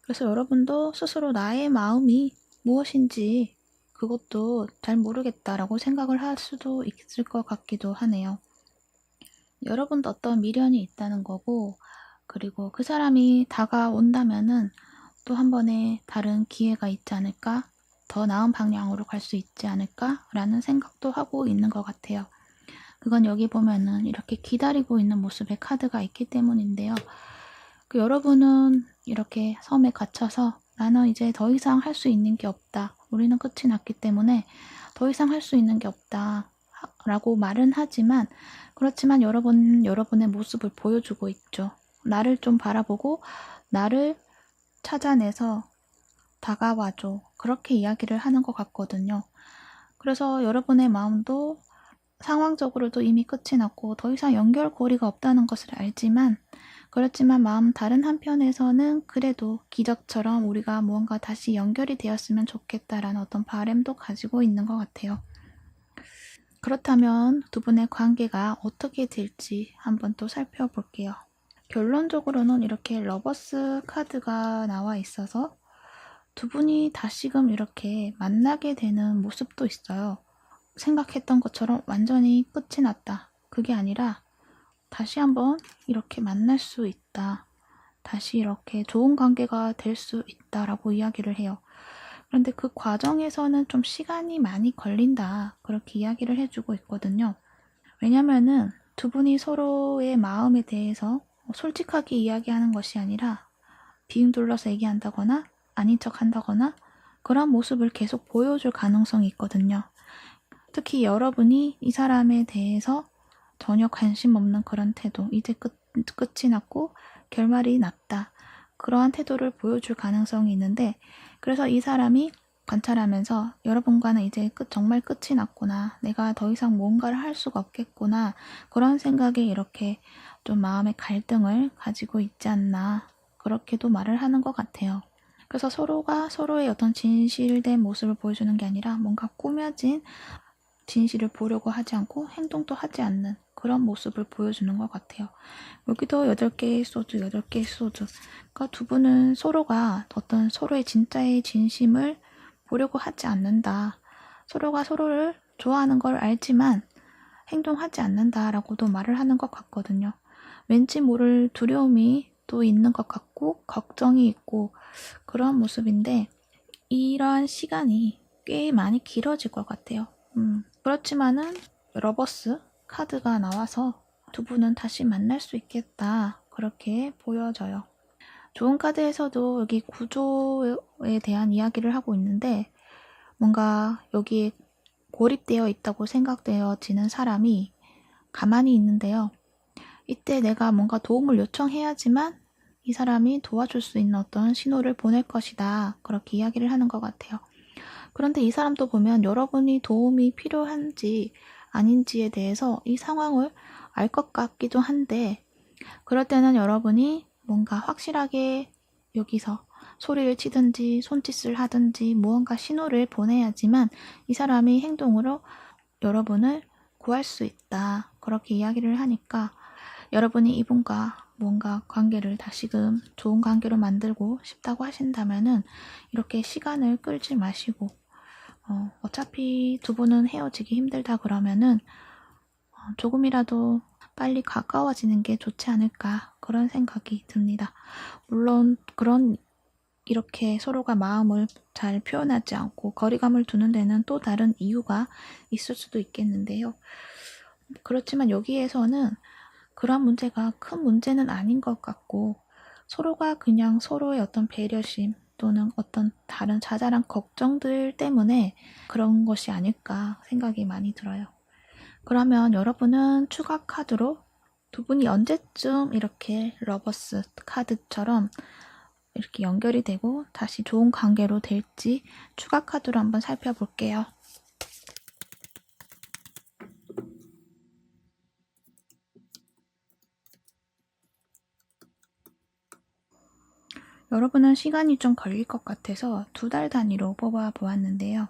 그래서 여러분도 스스로 나의 마음이 무엇인지 그것도 잘 모르겠다라고 생각을 할 수도 있을 것 같기도 하네요. 여러분도 어떤 미련이 있다는 거고 그리고 그 사람이 다가온다면은 또 한 번의 다른 기회가 있지 않을까? 더 나은 방향으로 갈 수 있지 않을까? 라는 생각도 하고 있는 것 같아요. 그건 여기 보면은 이렇게 기다리고 있는 모습의 카드가 있기 때문인데요. 여러분은 이렇게 섬에 갇혀서 나는 이제 더 이상 할 수 있는 게 없다. 우리는 끝이 났기 때문에 더 이상 할 수 있는 게 없다. 라고 말은 하지만 그렇지만 여러분의 모습을 보여주고 있죠. 나를 좀 바라보고 나를 찾아내서 다가와줘. 그렇게 이야기를 하는 것 같거든요. 그래서 여러분의 마음도 상황적으로도 이미 끝이 났고 더 이상 연결고리가 없다는 것을 알지만 그렇지만 마음 다른 한편에서는 그래도 기적처럼 우리가 무언가 다시 연결이 되었으면 좋겠다라는 어떤 바람도 가지고 있는 것 같아요. 그렇다면 두 분의 관계가 어떻게 될지 한번 또 살펴볼게요. 결론적으로는 이렇게 러버스 카드가 나와 있어서 두 분이 다시금 이렇게 만나게 되는 모습도 있어요. 생각했던 것처럼 완전히 끝이 났다. 그게 아니라 다시 한번 이렇게 만날 수 있다. 다시 이렇게 좋은 관계가 될 수 있다라고 이야기를 해요. 그런데 그 과정에서는 좀 시간이 많이 걸린다. 그렇게 이야기를 해주고 있거든요. 왜냐면은 두 분이 서로의 마음에 대해서 솔직하게 이야기하는 것이 아니라 빙 둘러서 얘기한다거나 아닌 척 한다거나 그런 모습을 계속 보여줄 가능성이 있거든요. 특히 여러분이 이 사람에 대해서 전혀 관심 없는 그런 태도, 이제 끝이 났고 결말이 났다. 그러한 태도를 보여줄 가능성이 있는데, 그래서 이 사람이 관찰하면서 여러분과는 이제 정말 끝이 났구나. 내가 더 이상 뭔가를 할 수가 없겠구나. 그런 생각에 이렇게 좀 마음의 갈등을 가지고 있지 않나. 그렇게도 말을 하는 것 같아요. 그래서 서로가 서로의 어떤 진실된 모습을 보여주는 게 아니라 뭔가 꾸며진 진실을 보려고 하지 않고 행동도 하지 않는 그런 모습을 보여주는 것 같아요. 여기도 8개의 소주, 8개의 소주. 그러니까 두 분은 서로가 어떤 서로의 진짜의 진심을 보려고 하지 않는다. 서로가 서로를 좋아하는 걸 알지만 행동하지 않는다라고도 말을 하는 것 같거든요. 왠지 모를 두려움이 또 있는 것 같고 걱정이 있고 그런 모습인데 이러한 시간이 꽤 많이 길어질 것 같아요. 그렇지만은 러버스 카드가 나와서 두 분은 다시 만날 수 있겠다. 그렇게 보여져요. 좋은 카드에서도 여기 구조에 대한 이야기를 하고 있는데 뭔가 여기에 고립되어 있다고 생각되어지는 사람이 가만히 있는데요. 이때 내가 뭔가 도움을 요청해야지만 이 사람이 도와줄 수 있는 어떤 신호를 보낼 것이다. 그렇게 이야기를 하는 것 같아요. 그런데 이 사람도 보면 여러분이 도움이 필요한지 아닌지에 대해서 이 상황을 알 것 같기도 한데 그럴 때는 여러분이 뭔가 확실하게 여기서 소리를 치든지 손짓을 하든지 무언가 신호를 보내야지만 이 사람이 행동으로 여러분을 구할 수 있다. 그렇게 이야기를 하니까 여러분이 이분과 뭔가 관계를 다시금 좋은 관계로 만들고 싶다고 하신다면은 이렇게 시간을 끌지 마시고 어차피 두 분은 헤어지기 힘들다 그러면은 조금이라도 빨리 가까워지는 게 좋지 않을까 그런 생각이 듭니다. 물론 이렇게 서로가 마음을 잘 표현하지 않고 거리감을 두는 데는 또 다른 이유가 있을 수도 있겠는데요. 그렇지만 여기에서는 그런 문제가 큰 문제는 아닌 것 같고 서로가 그냥 서로의 어떤 배려심 또는 어떤 다른 자잘한 걱정들 때문에 그런 것이 아닐까 생각이 많이 들어요. 그러면 여러분은 추가 카드로 두 분이 언제쯤 이렇게 러버스 카드처럼 이렇게 연결이 되고 다시 좋은 관계로 될지 추가 카드로 한번 살펴볼게요. 여러분은 시간이 좀 걸릴 것 같아서 2달 단위로 뽑아보았는데요.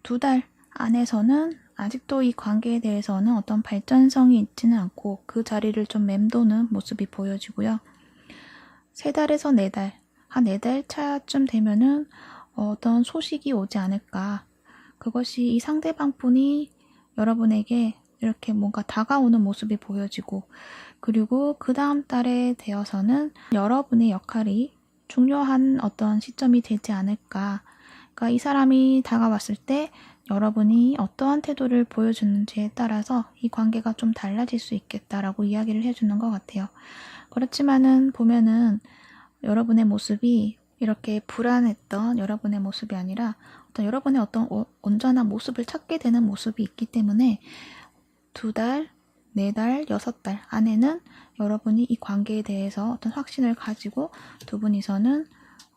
2달 안에서는 아직도 이 관계에 대해서는 어떤 발전성이 있지는 않고 그 자리를 좀 맴도는 모습이 보여지고요. 3달에서 4달, 한 4달 차쯤 되면은 어떤 소식이 오지 않을까. 그것이 이 상대방 분이 여러분에게 이렇게 뭔가 다가오는 모습이 보여지고 그리고 그 다음 달에 되어서는 여러분의 역할이 중요한 어떤 시점이 되지 않을까. 그러니까 이 사람이 다가왔을 때 여러분이 어떠한 태도를 보여주는지에 따라서 이 관계가 좀 달라질 수 있겠다라고 이야기를 해주는 것 같아요. 그렇지만은 보면은 여러분의 모습이 이렇게 불안했던 여러분의 모습이 아니라 어떤 여러분의 어떤 온전한 모습을 찾게 되는 모습이 있기 때문에 2달, 4달, 6달 안에는 여러분이 이 관계에 대해서 어떤 확신을 가지고 두 분이서는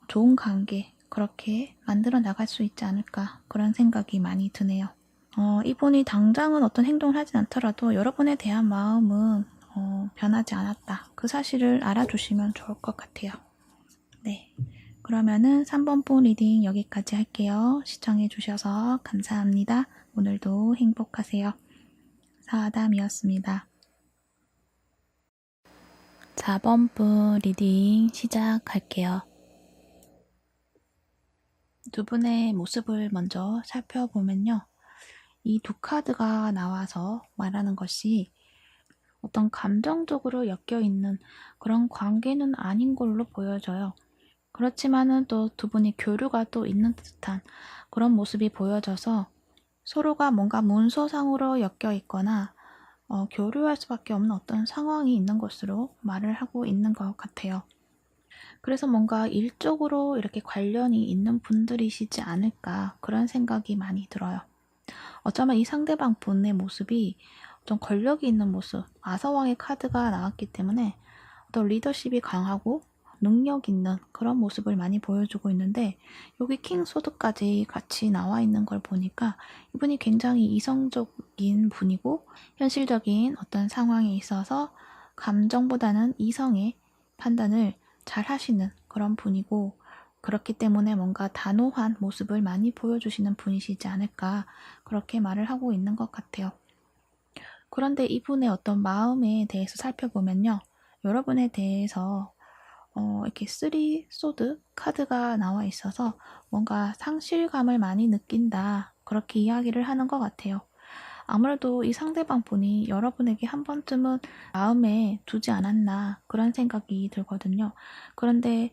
좋은 관계 그렇게 만들어 나갈 수 있지 않을까 그런 생각이 많이 드네요. 이분이 당장은 어떤 행동을 하진 않더라도 여러분에 대한 마음은 변하지 않았다. 그 사실을 알아두시면 좋을 것 같아요. 네. 그러면은 3번 본 리딩 여기까지 할게요. 시청해주셔서 감사합니다. 오늘도 행복하세요. 사아담이었습니다. 4번 분 리딩 시작할게요. 두 분의 모습을 먼저 살펴보면요. 이 두 카드가 나와서 말하는 것이 어떤 감정적으로 엮여있는 그런 관계는 아닌 걸로 보여져요. 그렇지만은 또 두 분이 교류가 또 있는 듯한 그런 모습이 보여져서 서로가 뭔가 문서상으로 엮여있거나 교류할 수밖에 없는 어떤 상황이 있는 것으로 말을 하고 있는 것 같아요. 그래서 뭔가 일적으로 이렇게 관련이 있는 분들이시지 않을까 그런 생각이 많이 들어요. 어쩌면 이 상대방 분의 모습이 좀 권력이 있는 모습, 아서왕의 카드가 나왔기 때문에 어떤 리더십이 강하고 능력 있는 그런 모습을 많이 보여주고 있는데 여기 킹 소드까지 같이 나와 있는 걸 보니까 이분이 굉장히 이성적인 분이고 현실적인 어떤 상황에 있어서 감정보다는 이성의 판단을 잘 하시는 그런 분이고 그렇기 때문에 뭔가 단호한 모습을 많이 보여주시는 분이시지 않을까 그렇게 말을 하고 있는 것 같아요. 그런데 이분의 어떤 마음에 대해서 살펴보면요. 여러분에 대해서 이렇게 3 소드 카드가 나와 있어서 뭔가 상실감을 많이 느낀다. 그렇게 이야기를 하는 것 같아요. 아무래도 이 상대방 분이 여러분에게 한 번쯤은 마음에 두지 않았나 그런 생각이 들거든요. 그런데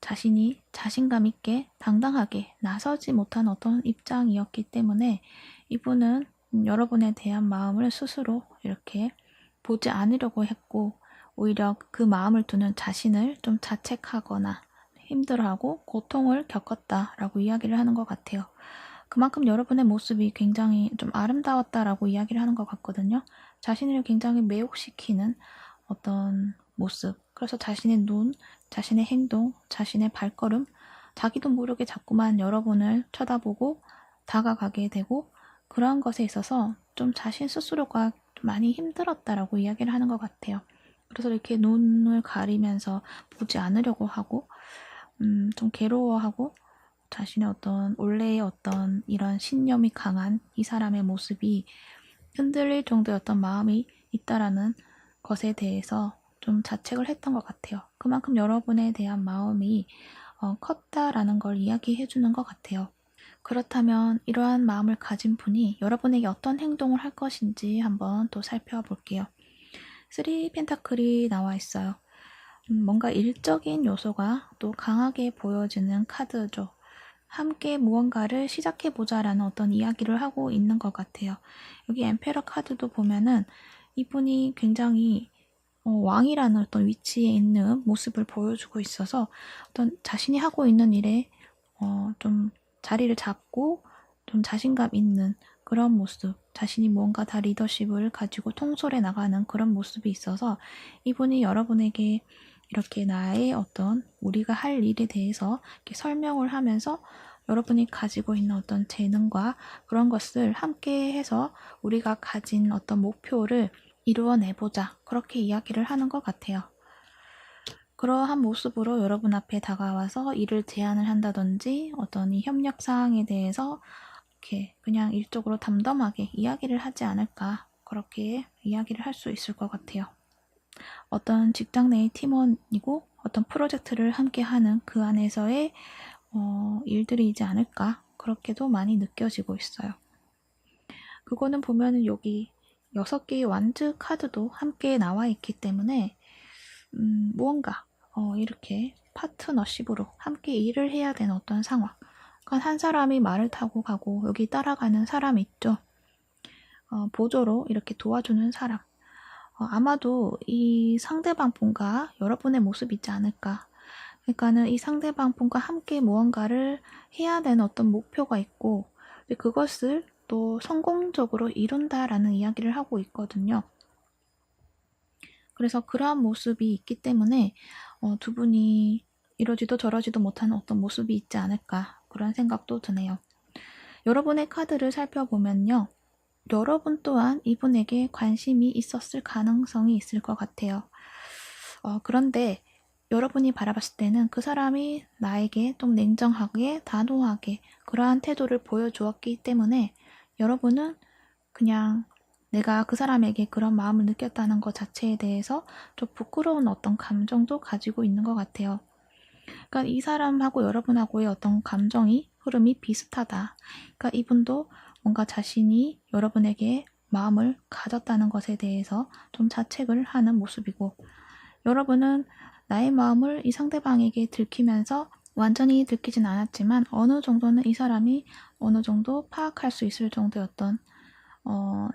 자신이 자신감 있게 당당하게 나서지 못한 어떤 입장이었기 때문에 이분은 여러분에 대한 마음을 스스로 이렇게 보지 않으려고 했고 오히려 그 마음을 두는 자신을 좀 자책하거나 힘들어하고 고통을 겪었다라고 이야기를 하는 것 같아요. 그만큼 여러분의 모습이 굉장히 좀 아름다웠다라고 이야기를 하는 것 같거든요. 자신을 굉장히 매혹시키는 어떤 모습. 그래서 자신의 눈, 자신의 행동, 자신의 발걸음, 자기도 모르게 자꾸만 여러분을 쳐다보고 다가가게 되고 그러한 것에 있어서 좀 자신 스스로가 많이 힘들었다라고 이야기를 하는 것 같아요. 그래서 이렇게 눈을 가리면서 보지 않으려고 하고 좀 괴로워하고 자신의 어떤 원래의 어떤 이런 신념이 강한 이 사람의 모습이 흔들릴 정도의 어떤 마음이 있다라는 것에 대해서 좀 자책을 했던 것 같아요. 그만큼 여러분에 대한 마음이 컸다라는 걸 이야기해 주는 것 같아요. 그렇다면 이러한 마음을 가진 분이 여러분에게 어떤 행동을 할 것인지 한번 또 살펴볼게요. 3 펜타클이 나와 있어요. 뭔가 일적인 요소가 또 강하게 보여지는 카드죠. 함께 무언가를 시작해보자라는 어떤 이야기를 하고 있는 것 같아요. 여기 엠페러 카드도 보면은 이분이 굉장히 왕이라는 어떤 위치에 있는 모습을 보여주고 있어서 어떤 자신이 하고 있는 일에 좀 자리를 잡고 좀 자신감 있는 그런 모습, 자신이 뭔가 다 리더십을 가지고 통솔해 나가는 그런 모습이 있어서 이분이 여러분에게 이렇게 나의 어떤 우리가 할 일에 대해서 이렇게 설명을 하면서 여러분이 가지고 있는 어떤 재능과 그런 것을 함께 해서 우리가 가진 어떤 목표를 이루어내보자. 그렇게 이야기를 하는 것 같아요. 그러한 모습으로 여러분 앞에 다가와서 일을 제안을 한다든지 어떤 이 협력 사항에 대해서 이렇게 그냥 일적으로 담담하게 이야기를 하지 않을까. 그렇게 이야기를 할 수 있을 것 같아요. 어떤 직장 내의 팀원이고 어떤 프로젝트를 함께 하는 그 안에서의 일들이지 않을까 그렇게도 많이 느껴지고 있어요. 그거는 보면은 여기 6개의 완즈 카드도 함께 나와 있기 때문에 무언가 이렇게 파트너십으로 함께 일을 해야 되는 어떤 상황. 그러니까 한 사람이 말을 타고 가고 여기 따라가는 사람 있죠. 보조로 이렇게 도와주는 사람. 아마도 이 상대방 분과 여러분의 모습이 있지 않을까. 그러니까는 이 상대방 분과 함께 무언가를 해야 되는 어떤 목표가 있고 그것을 또 성공적으로 이룬다라는 이야기를 하고 있거든요. 그래서 그러한 모습이 있기 때문에 두 분이 이러지도 저러지도 못하는 어떤 모습이 있지 않을까 그런 생각도 드네요. 여러분의 카드를 살펴보면요. 여러분 또한 이분에게 관심이 있었을 가능성이 있을 것 같아요. 그런데 여러분이 바라봤을 때는 그 사람이 나에게 좀 냉정하게, 단호하게 그러한 태도를 보여주었기 때문에 여러분은 그냥 내가 그 사람에게 그런 마음을 느꼈다는 것 자체에 대해서 좀 부끄러운 어떤 감정도 가지고 있는 것 같아요. 그러니까 이 사람하고 여러분하고의 어떤 감정이 흐름이 비슷하다. 그러니까 이분도 뭔가 자신이 여러분에게 마음을 가졌다는 것에 대해서 좀 자책을 하는 모습이고, 여러분은 나의 마음을 이 상대방에게 들키면서 완전히 들키진 않았지만 어느 정도는 이 사람이 어느 정도 파악할 수 있을 정도였던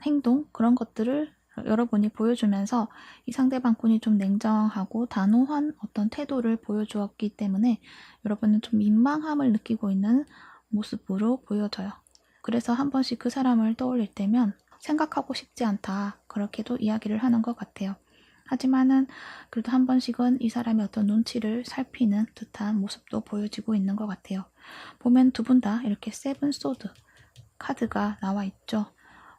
행동, 그런 것들을 여러분이 보여주면서 이 상대방 분이 좀 냉정하고 단호한 어떤 태도를 보여주었기 때문에 여러분은 좀 민망함을 느끼고 있는 모습으로 보여져요. 그래서 한 번씩 그 사람을 떠올릴 때면 생각하고 싶지 않다, 그렇게도 이야기를 하는 것 같아요. 하지만은 그래도 한 번씩은 이 사람의 어떤 눈치를 살피는 듯한 모습도 보여지고 있는 것 같아요. 보면 두 분 다 이렇게 세븐 소드 카드가 나와 있죠.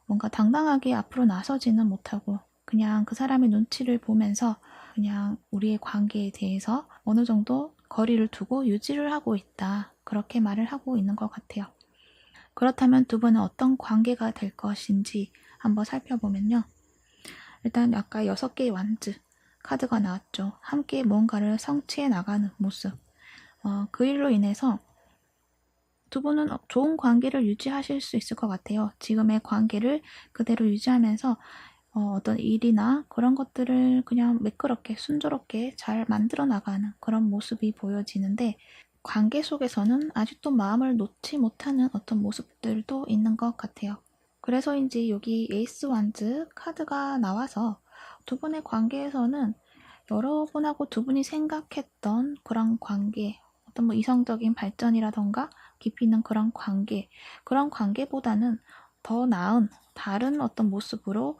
뭔가 당당하게 앞으로 나서지는 못하고 그냥 그 사람의 눈치를 보면서 그냥 우리의 관계에 대해서 어느 정도 거리를 두고 유지를 하고 있다, 그렇게 말을 하고 있는 것 같아요. 그렇다면 두 분은 어떤 관계가 될 것인지 한번 살펴보면요. 일단 아까 6개의 완즈 카드가 나왔죠. 함께 뭔가를 성취해 나가는 모습. 그 일로 인해서 두 분은 좋은 관계를 유지하실 수 있을 것 같아요. 지금의 관계를 그대로 유지하면서 어떤 일이나 그런 것들을 그냥 매끄럽게 순조롭게 잘 만들어 나가는 그런 모습이 보여지는데, 관계 속에서는 아직도 마음을 놓지 못하는 어떤 모습들도 있는 것 같아요. 그래서인지 여기 에이스 완즈 카드가 나와서 두 분의 관계에서는 여러분하고 두 분이 생각했던 그런 관계, 어떤 뭐 이성적인 발전이라던가 깊이 있는 그런 관계보다는 더 나은 다른 어떤 모습으로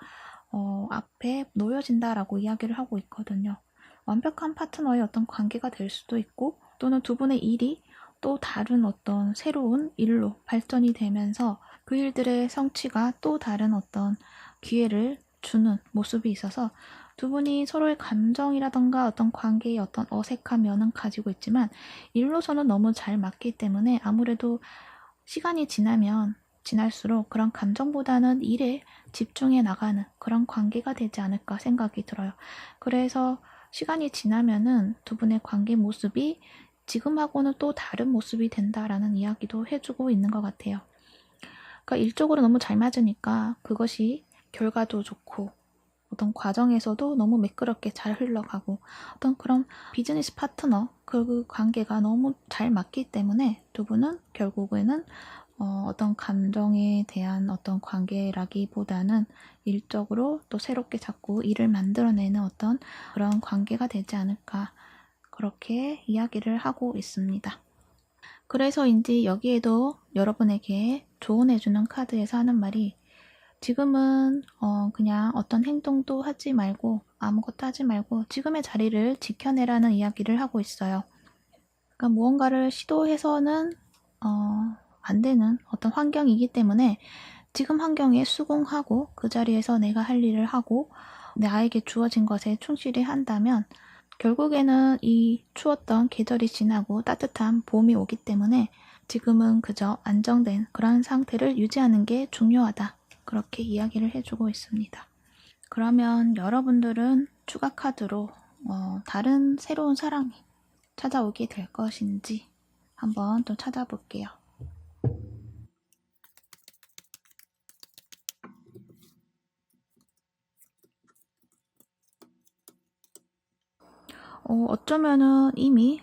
앞에 놓여진다라고 이야기를 하고 있거든요. 완벽한 파트너의 어떤 관계가 될 수도 있고, 또는 두 분의 일이 또 다른 어떤 새로운 일로 발전이 되면서 그 일들의 성취가 또 다른 어떤 기회를 주는 모습이 있어서 두 분이 서로의 감정이라던가 어떤 관계의 어떤 어색한 면은 가지고 있지만 일로서는 너무 잘 맞기 때문에 아무래도 시간이 지나면 지날수록 그런 감정보다는 일에 집중해 나가는 그런 관계가 되지 않을까 생각이 들어요. 그래서 시간이 지나면은 두 분의 관계 모습이 지금하고는 또 다른 모습이 된다라는 이야기도 해주고 있는 것 같아요. 그러니까 일적으로 너무 잘 맞으니까 그것이 결과도 좋고 어떤 과정에서도 너무 매끄럽게 잘 흘러가고, 어떤 그런 비즈니스 파트너 그 관계가 너무 잘 맞기 때문에 두 분은 결국에는 어떤 감정에 대한 어떤 관계라기보다는 일적으로 또 새롭게 자꾸 일을 만들어내는 어떤 그런 관계가 되지 않을까, 그렇게 이야기를 하고 있습니다. 그래서인지 여기에도 여러분에게 조언해주는 카드에서 하는 말이, 지금은 그냥 어떤 행동도 하지 말고 아무것도 하지 말고 지금의 자리를 지켜내라는 이야기를 하고 있어요. 그러니까 무언가를 시도해서는 안 되는 어떤 환경이기 때문에 지금 환경에 수긍하고 그 자리에서 내가 할 일을 하고 나에게 주어진 것에 충실히 한다면 결국에는 이 추웠던 계절이 지나고 따뜻한 봄이 오기 때문에 지금은 그저 안정된 그런 상태를 유지하는 게 중요하다, 그렇게 이야기를 해주고 있습니다. 그러면 여러분들은 추가 카드로 다른 새로운 사랑이 찾아오게 될 것인지 한번 또 찾아볼게요. 어쩌면은 이미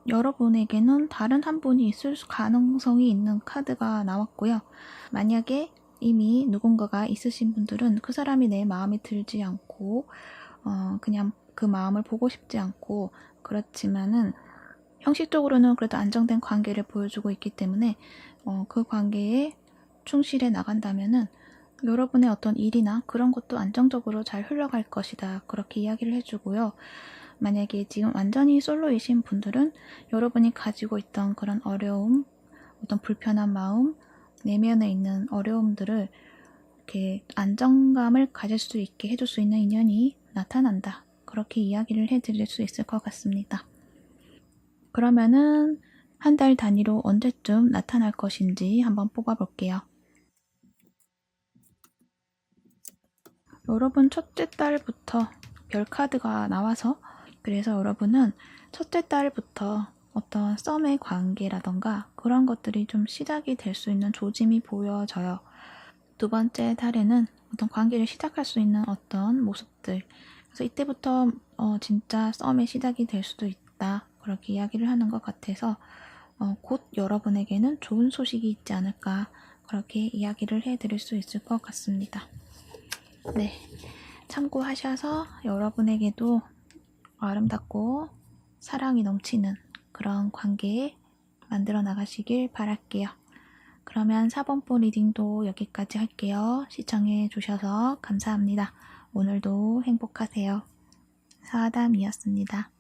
여러분에게는 다른 한 분이 있을 가능성이 있는 카드가 나왔고요. 만약에 이미 누군가가 있으신 분들은 그 사람이 내 마음에 들지 않고 그냥 그 마음을 보고 싶지 않고, 그렇지만은 형식적으로는 그래도 안정된 관계를 보여주고 있기 때문에 그 관계에 충실해 나간다면은 여러분의 어떤 일이나 그런 것도 안정적으로 잘 흘러갈 것이다, 그렇게 이야기를 해주고요. 만약에 지금 완전히 솔로이신 분들은 여러분이 가지고 있던 그런 어려움, 어떤 불편한 마음, 내면에 있는 어려움들을 이렇게 안정감을 가질 수 있게 해줄 수 있는 인연이 나타난다. 그렇게 이야기를 해드릴 수 있을 것 같습니다. 그러면은 한 달 단위로 언제쯤 나타날 것인지 한번 뽑아볼게요. 여러분 첫째 달부터 별 카드가 나와서 그래서 여러분은 첫째 달부터 어떤 썸의 관계라던가 그런 것들이 좀 시작이 될 수 있는 조짐이 보여져요. 두 번째 달에는 어떤 관계를 시작할 수 있는 어떤 모습들. 그래서 이때부터 진짜 썸의 시작이 될 수도 있다. 그렇게 이야기를 하는 것 같아서 곧 여러분에게는 좋은 소식이 있지 않을까. 그렇게 이야기를 해드릴 수 있을 것 같습니다. 네. 참고하셔서 여러분에게도 아름답고 사랑이 넘치는 그런 관계 만들어 나가시길 바랄게요. 그러면 4번포 리딩도 여기까지 할게요. 시청해 주셔서 감사합니다. 오늘도 행복하세요. 사담이었습니다.